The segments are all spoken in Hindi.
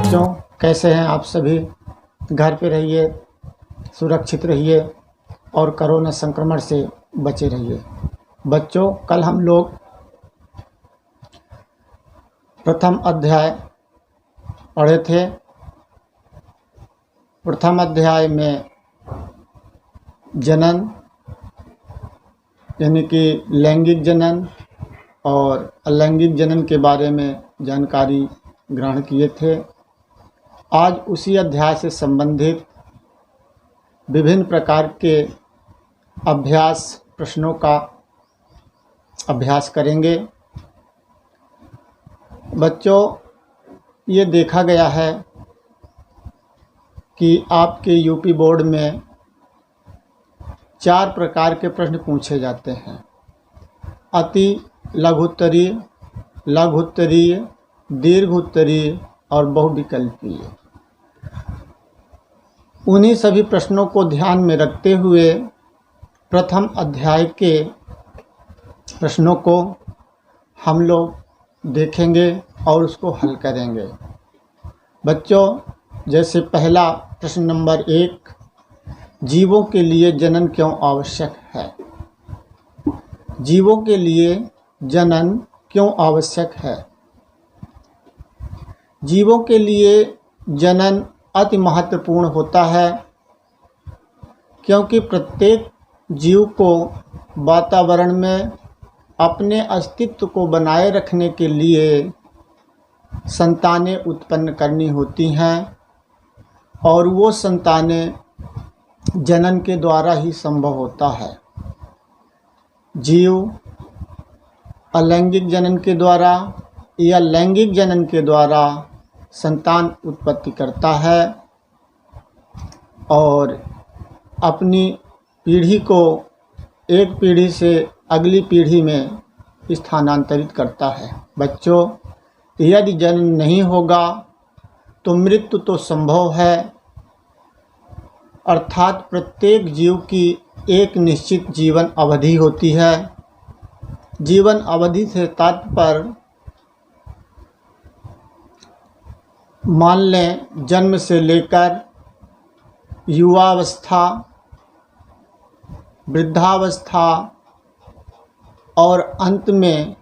बच्चों, कैसे हैं आप सभी। घर पे रहिए, सुरक्षित रहिए और कोरोना संक्रमण से बचे रहिए। बच्चों, कल हम लोग प्रथम अध्याय पढ़े थे। प्रथम अध्याय में जनन यानी कि लैंगिक जनन और अलैंगिक जनन के बारे में जानकारी ग्रहण किए थे। आज उसी अध्याय से संबंधित विभिन्न प्रकार के अभ्यास प्रश्नों का अभ्यास करेंगे। बच्चों, ये देखा गया है कि आपके यूपी बोर्ड में 4 प्रकार के प्रश्न पूछे जाते हैं। अति लघुत्तरीय, लघुत्तरीय, दीर्घ उत्तरीय और बहुविकल्पीय। उन्हीं सभी प्रश्नों को ध्यान में रखते हुए प्रथम अध्याय के प्रश्नों को हम लोग देखेंगे और उसको हल करेंगे। बच्चों, जैसे पहला प्रश्न नंबर 1, जीवों के लिए जनन क्यों आवश्यक है। जीवों के लिए जनन क्यों आवश्यक है। जीवों के लिए जनन अति महत्वपूर्ण होता है, क्योंकि प्रत्येक जीव को वातावरण में अपने अस्तित्व को बनाए रखने के लिए संतानें उत्पन्न करनी होती हैं और वो संतानें जनन के द्वारा ही संभव होता है। जीव अलैंगिक जनन के द्वारा या लैंगिक जनन के द्वारा संतान उत्पत्ति करता है और अपनी पीढ़ी को एक पीढ़ी से अगली पीढ़ी में स्थानांतरित करता है। बच्चों, यदि जनन नहीं होगा तो मृत्यु तो संभव है, अर्थात प्रत्येक जीव की एक निश्चित जीवन अवधि होती है। जीवन अवधि से तात्पर्य मान लें जन्म से लेकर युवावस्था, वृद्धावस्था और अंत में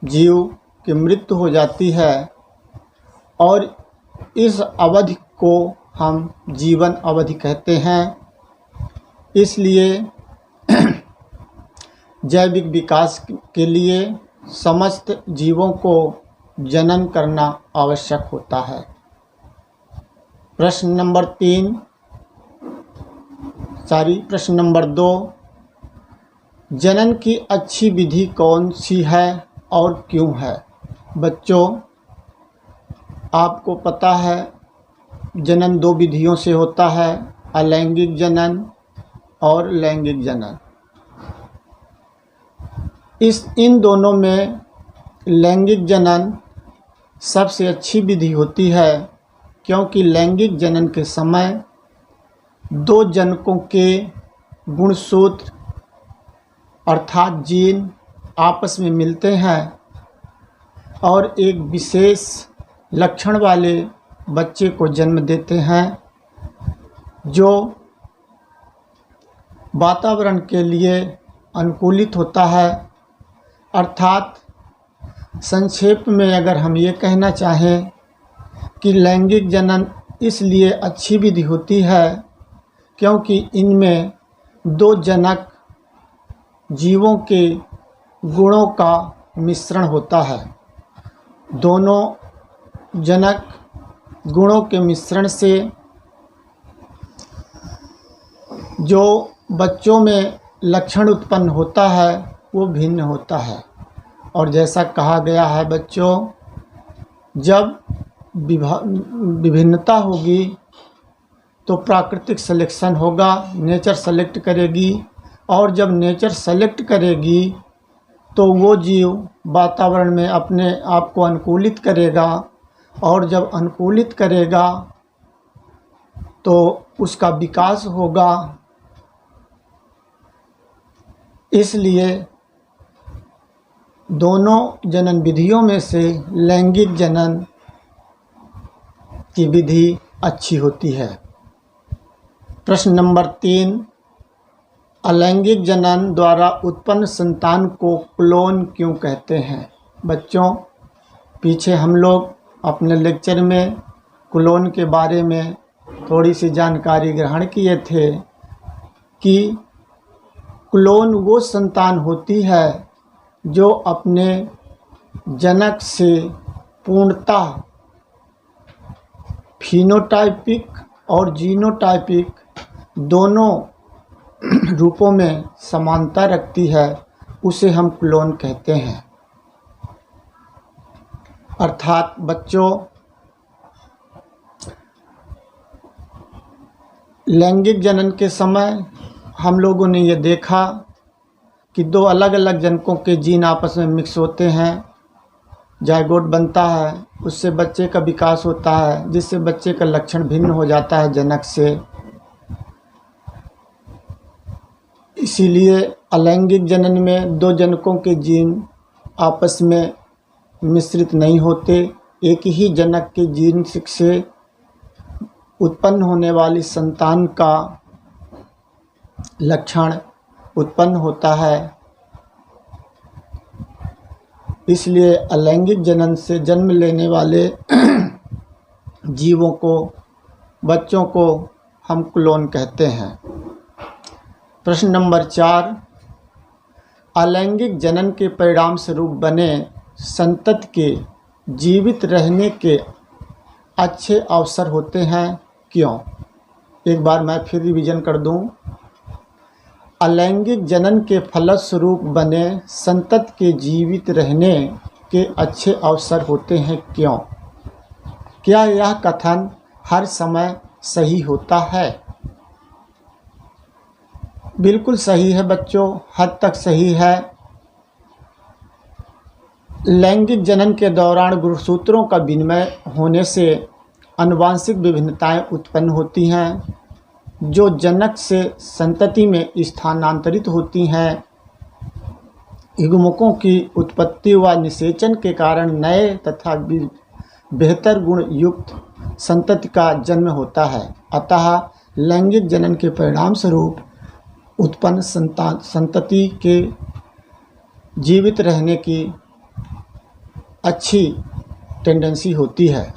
जीव की मृत्यु हो जाती है और इस अवधि को हम जीवन अवधि कहते हैं। इसलिए जैविक विकास के लिए समस्त जीवों को जनन करना आवश्यक होता है। प्रश्न नंबर 2, जनन की अच्छी विधि कौन सी है और क्यों है। बच्चों, आपको पता है जनन 2 विधियों से होता है, अलैंगिक जनन और लैंगिक जनन। इन दोनों में लैंगिक जनन सबसे अच्छी विधि होती है, क्योंकि लैंगिक जनन के समय 2 जनकों के गुणसूत्र अर्थात जीन आपस में मिलते हैं और एक विशेष लक्षण वाले बच्चे को जन्म देते हैं, जो वातावरण के लिए अनुकूलित होता है। अर्थात संक्षेप में अगर हम ये कहना चाहें कि लैंगिक जनन इसलिए अच्छी विधि होती है क्योंकि इनमें 2 जनक जीवों के गुणों का मिश्रण होता है। दोनों जनक गुणों के मिश्रण से जो बच्चों में लक्षण उत्पन्न होता है वो भिन्न होता है। और जैसा कहा गया है बच्चों, जब विभिन्नता होगी तो प्राकृतिक सिलेक्शन होगा, नेचर सेलेक्ट करेगी, और जब नेचर सेलेक्ट करेगी तो वो जीव वातावरण में अपने आप को अनुकूलित करेगा, और जब अनुकूलित करेगा तो उसका विकास होगा। इसलिए दोनों जनन विधियों में से लैंगिक जनन की विधि अच्छी होती है। प्रश्न नंबर 3, अलैंगिक जनन द्वारा उत्पन्न संतान को क्लोन क्यों कहते हैं? बच्चों, पीछे हम लोग अपने लेक्चर में क्लोन के बारे में थोड़ी सी जानकारी ग्रहण किए थे कि क्लोन वो संतान होती है जो अपने जनक से पूर्णतः फिनोटाइपिक और जीनोटाइपिक दोनों रूपों में समानता रखती है, उसे हम क्लोन कहते हैं। अर्थात बच्चों, लैंगिक जनन के समय हम लोगों ने ये देखा कि दो अलग अलग जनकों के जीन आपस में मिक्स होते हैं, जायगोट बनता है, उससे बच्चे का विकास होता है, जिससे बच्चे का लक्षण भिन्न हो जाता है जनक से। इसीलिए अलैंगिक जनन में दो जनकों के जीन आपस में मिश्रित नहीं होते, एक ही जनक के जीन से उत्पन्न होने वाली संतान का लक्षण उत्पन्न होता है। इसलिए अलैंगिक जनन से जन्म लेने वाले जीवों को, बच्चों को हम क्लोन कहते हैं। प्रश्न नंबर 4, अलैंगिक जनन के परिणाम स्वरूप बने संतति के जीवित रहने के अच्छे अवसर होते हैं, क्यों? एक बार मैं फिर रिवीजन कर दूं। अलैंगिक जनन के फलस्वरूप बने संतति के जीवित रहने के अच्छे अवसर होते हैं, क्यों? क्या यह कथन हर समय सही होता है? बिल्कुल सही है बच्चों, हद तक सही है। लैंगिक जनन के दौरान गुणसूत्रों का विनिमय होने से आनुवंशिक विभिन्नताएं उत्पन्न होती हैं, जो जनक से संतति में स्थानांतरित होती हैं। युग्मकों की उत्पत्ति व निषेचन के कारण नए तथा बेहतर गुण युक्त संतति का जन्म होता है। अतः लैंगिक जनन के परिणाम स्वरूप उत्पन्न संतति के जीवित रहने की अच्छी टेंडेंसी होती है।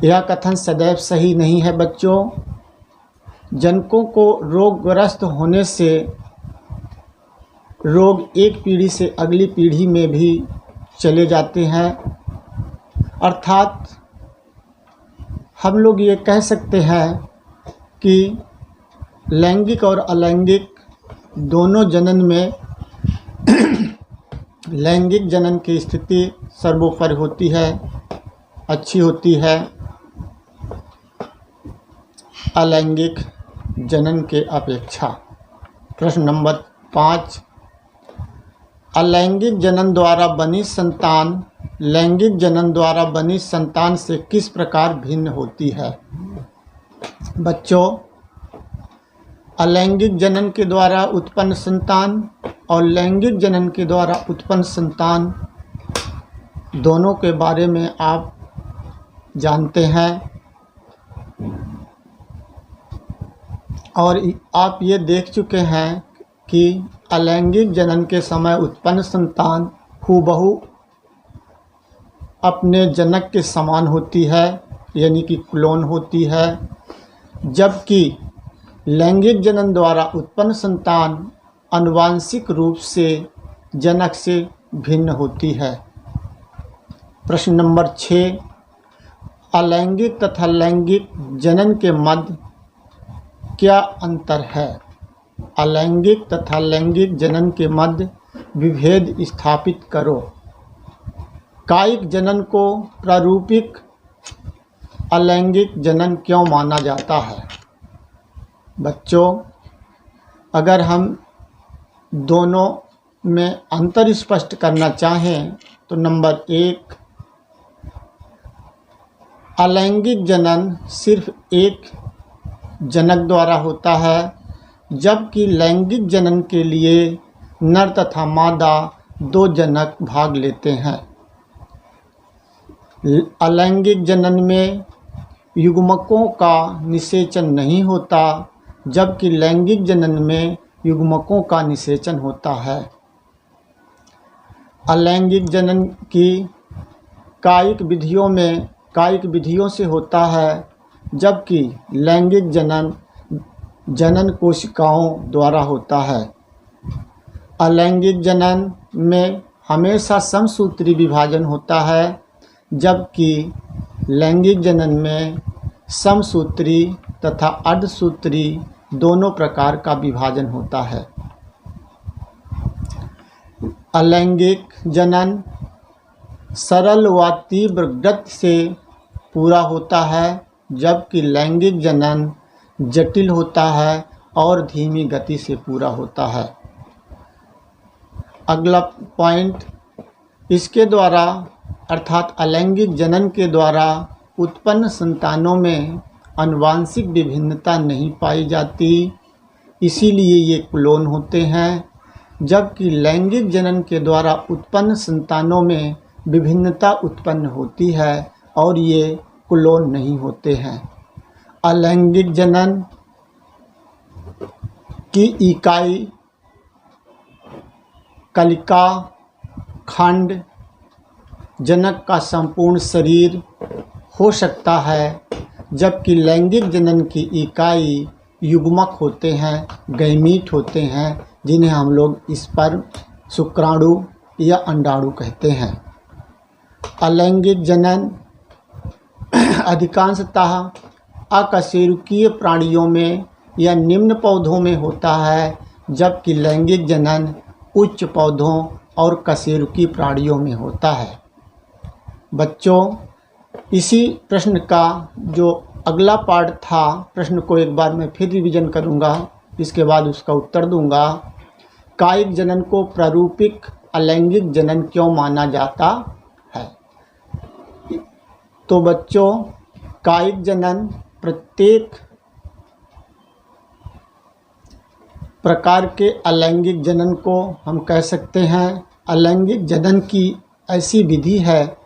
यह कथन सदैव सही नहीं है बच्चों। जनकों को रोगग्रस्त होने से रोग एक पीढ़ी से अगली पीढ़ी में भी चले जाते हैं। अर्थात हम लोग ये कह सकते हैं कि लैंगिक और अलैंगिक दोनों जनन में लैंगिक जनन की स्थिति सर्वोपरि होती है, अच्छी होती है अलैंगिक जनन के अपेक्षा। प्रश्न नंबर 5, अलैंगिक जनन द्वारा बनी संतान लैंगिक जनन द्वारा बनी संतान से किस प्रकार भिन्न होती है? बच्चों, अलैंगिक जनन के द्वारा उत्पन्न संतान और लैंगिक जनन के द्वारा उत्पन्न संतान दोनों के बारे में आप जानते हैं और आप ये देख चुके हैं कि अलैंगिक जनन के समय उत्पन्न संतान हूबहू अपने जनक के समान होती है, यानी कि क्लोन होती है, जबकि लैंगिक जनन द्वारा उत्पन्न संतान आनुवंशिक रूप से जनक से भिन्न होती है। प्रश्न नंबर 6, अलैंगिक तथा लैंगिक जनन के मध्य क्या अंतर है? अलैंगिक तथा लैंगिक जनन के मध्य विभेद स्थापित करो। कायिक जनन को प्रारूपिक अलैंगिक जनन क्यों माना जाता है? बच्चों, अगर हम दोनों में अंतर स्पष्ट करना चाहें तो नंबर 1, अलैंगिक जनन सिर्फ एक जनक द्वारा होता है, जबकि लैंगिक जनन के लिए नर तथा मादा 2 जनक भाग लेते हैं। अलैंगिक जनन में युग्मकों का निषेचन नहीं होता, जबकि लैंगिक जनन में युग्मकों का निषेचन होता है। अलैंगिक जनन की कायिक विधियों से होता है, जबकि लैंगिक जनन जनन कोशिकाओं द्वारा होता है। अलैंगिक जनन में हमेशा समसूत्री विभाजन होता है, जबकि लैंगिक जनन में समसूत्री तथा अर्धसूत्री दोनों प्रकार का विभाजन होता है। अलैंगिक जनन सरल व तीव्र गति से पूरा होता है, जबकि लैंगिक जनन जटिल होता है और धीमी गति से पूरा होता है। अगला पॉइंट, इसके द्वारा अर्थात अलैंगिक जनन के द्वारा उत्पन्न संतानों में आनुवांशिक विभिन्नता नहीं पाई जाती, इसीलिए ये क्लोन होते हैं, जबकि लैंगिक जनन के द्वारा उत्पन्न संतानों में विभिन्नता उत्पन्न होती है और ये क्लोन नहीं होते हैं। अलैंगिक जनन की इकाई कलिका खंड जनक का संपूर्ण शरीर हो सकता है, जबकि लैंगिक जनन की इकाई युग्मक होते हैं, गैमीट होते हैं, जिन्हें हम लोग स्पर्म, शुक्राणु या अंडाणु कहते हैं। अलैंगिक जनन अधिकांशतः अकशेरुकीय प्राणियों में या निम्न पौधों में होता है, जबकि लैंगिक जनन उच्च पौधों और कशेरुकी प्राणियों में होता है। बच्चों, इसी प्रश्न का जो अगला पार्ट था, प्रश्न को एक बार मैं फिर रिवीजन करूंगा, इसके बाद उसका उत्तर दूंगा। कायिक जनन को प्रारूपिक अलैंगिक जनन क्यों माना जाता है? तो बच्चों, कायिक जनन प्रत्येक प्रकार के अलैंगिक जनन को हम कह सकते हैं। अलैंगिक जनन की ऐसी विधि है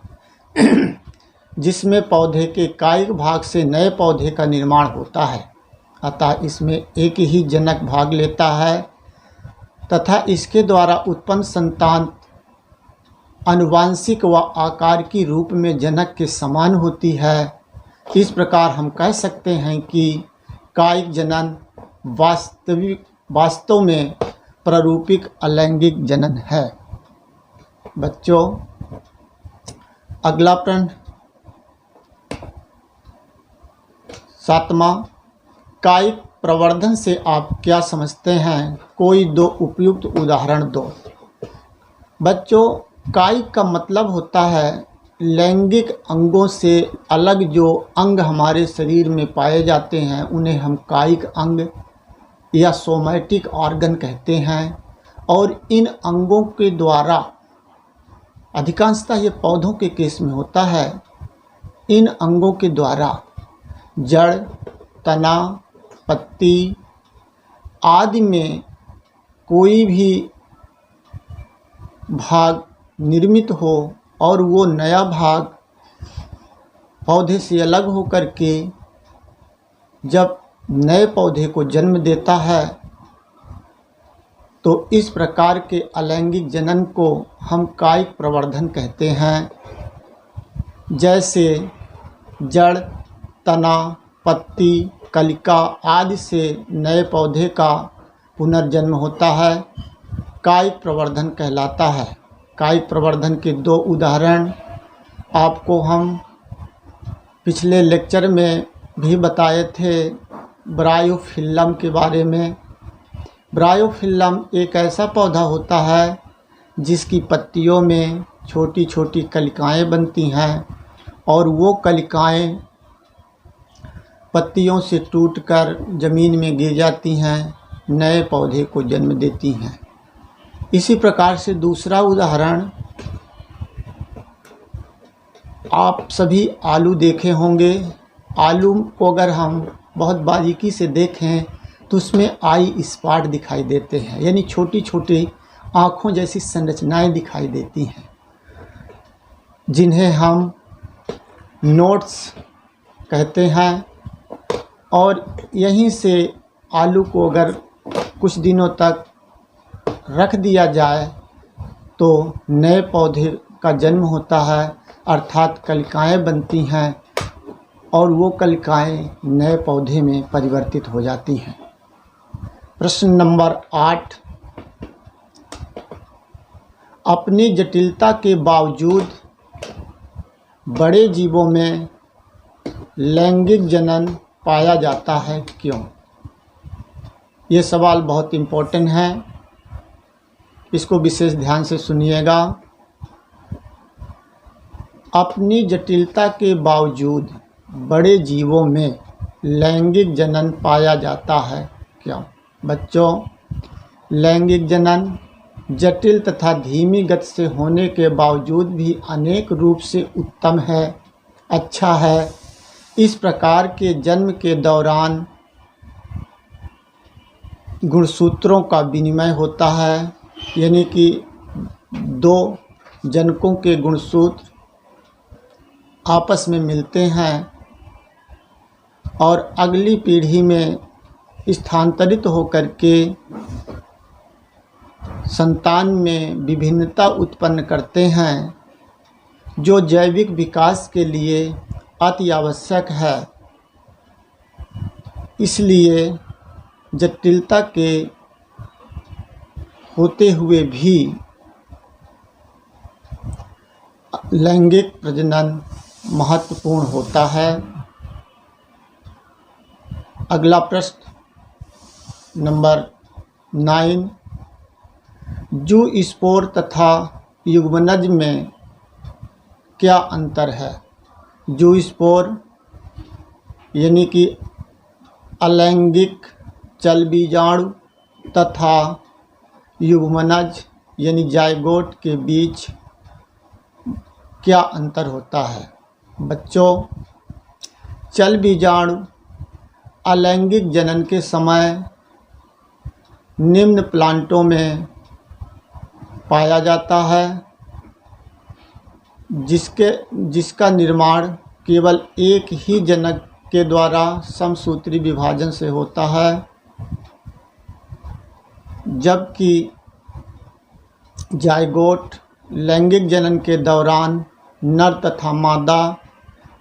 जिसमें पौधे के कायिक भाग से नए पौधे का निर्माण होता है, अतः इसमें एक ही जनक भाग लेता है तथा इसके द्वारा उत्पन्न संतान आनुवांशिक व आकार की रूप में जनक के समान होती है। इस प्रकार हम कह सकते हैं कि कायिक जनन वास्तव में प्रारूपिक अलैंगिक जनन है। बच्चों, अगला प्रश्न 7वां, कायिक प्रवर्धन से आप क्या समझते हैं? कोई दो उपयुक्त उदाहरण दो। बच्चों, कायिक का मतलब होता है लैंगिक अंगों से अलग जो अंग हमारे शरीर में पाए जाते हैं, उन्हें हम कायिक अंग या सोमैटिक ऑर्गन कहते हैं। और इन अंगों के द्वारा, अधिकांशतः ये पौधों के केस में होता है, इन अंगों के द्वारा जड़, तना, पत्ती आदि में कोई भी भाग निर्मित हो और वो नया भाग पौधे से अलग होकर के जब नए पौधे को जन्म देता है, तो इस प्रकार के अलैंगिक जनन को हम कायिक प्रवर्धन कहते हैं। जैसे जड़, तना, पत्ती, कलिका आदि से नए पौधे का पुनर्जन्म होता है, कायिक प्रवर्धन कहलाता है। कायिक प्रवर्धन के दो उदाहरण आपको हम पिछले लेक्चर में भी बताए थे। ब्रायोफिल्लम के बारे में। ब्रायोफिल्लम एक ऐसा पौधा होता है जिसकी पत्तियों में छोटी छोटी कलिकाएं बनती हैं और वो कलिकाएं पत्तियों से टूटकर ज़मीन में गिर जाती हैं, नए पौधे को जन्म देती हैं। इसी प्रकार से दूसरा उदाहरण, आप सभी आलू देखे होंगे। आलू को अगर हम बहुत बारीकी से देखें तो उसमें आई स्पॉट दिखाई देते हैं, यानी छोटी छोटी आँखों जैसी संरचनाएं दिखाई देती हैं, जिन्हें हम नोट्स कहते हैं। और यहीं से आलू को अगर कुछ दिनों तक रख दिया जाए तो नए पौधे का जन्म होता है, अर्थात कलिकाएं बनती हैं और वो कलिकाएं नए पौधे में परिवर्तित हो जाती हैं। प्रश्न नंबर 8, अपनी जटिलता के बावजूद बड़े जीवों में लैंगिक जनन पाया जाता है, क्यों? ये सवाल बहुत इम्पोर्टेंट है, इसको विशेष ध्यान से सुनिएगा। अपनी जटिलता के बावजूद बड़े जीवों में लैंगिक जनन पाया जाता है, क्यों? बच्चों, लैंगिक जनन जटिल तथा धीमी गति से होने के बावजूद भी अनेक रूप से उत्तम है, अच्छा है। इस प्रकार के जन्म के दौरान गुणसूत्रों का विनिमय होता है, यानी कि दो जनकों के गुणसूत्र आपस में मिलते हैं और अगली पीढ़ी में स्थानांतरित होकर के संतान में विभिन्नता उत्पन्न करते हैं, जो जैविक विकास के लिए अति आवश्यक है। इसलिए जटिलता के होते हुए भी लैंगिक प्रजनन महत्वपूर्ण होता है। अगला प्रश्न नंबर 9, जूस्पोर तथा युग्मनज में क्या अंतर है? जूस्पोर यानी कि अलैंगिक चल बीजाणु तथा युग्मनज यानी जायगोट के बीच क्या अंतर होता है? बच्चों, चल बीजाणु अलैंगिक जनन के समय निम्न प्लांटों में पाया जाता है, जिसका निर्माण केवल एक ही जनक के द्वारा समसूत्री विभाजन से होता है, जबकि जायगोट लैंगिक जनन के दौरान नर तथा मादा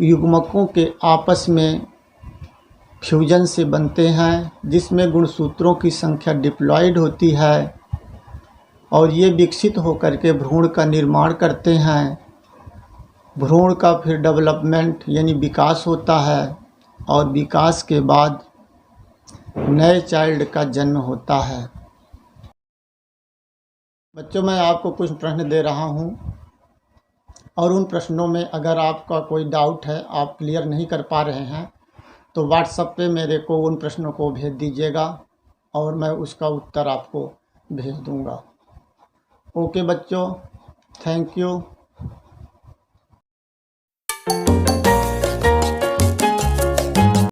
युग्मकों के आपस में फ्यूजन से बनते हैं, जिसमें गुणसूत्रों की संख्या डिप्लॉयड होती है और ये विकसित होकर के भ्रूण का निर्माण करते हैं। भ्रूण का फिर डेवलपमेंट यानी विकास होता है और विकास के बाद नए चाइल्ड का जन्म होता है। बच्चों, मैं आपको कुछ प्रश्न दे रहा हूँ और उन प्रश्नों में अगर आपका कोई डाउट है, आप क्लियर नहीं कर पा रहे हैं, तो व्हाट्सएप पे मेरे को उन प्रश्नों को भेज दीजिएगा और मैं उसका उत्तर आपको भेज दूँगा। ओके बच्चों, थैंक यू।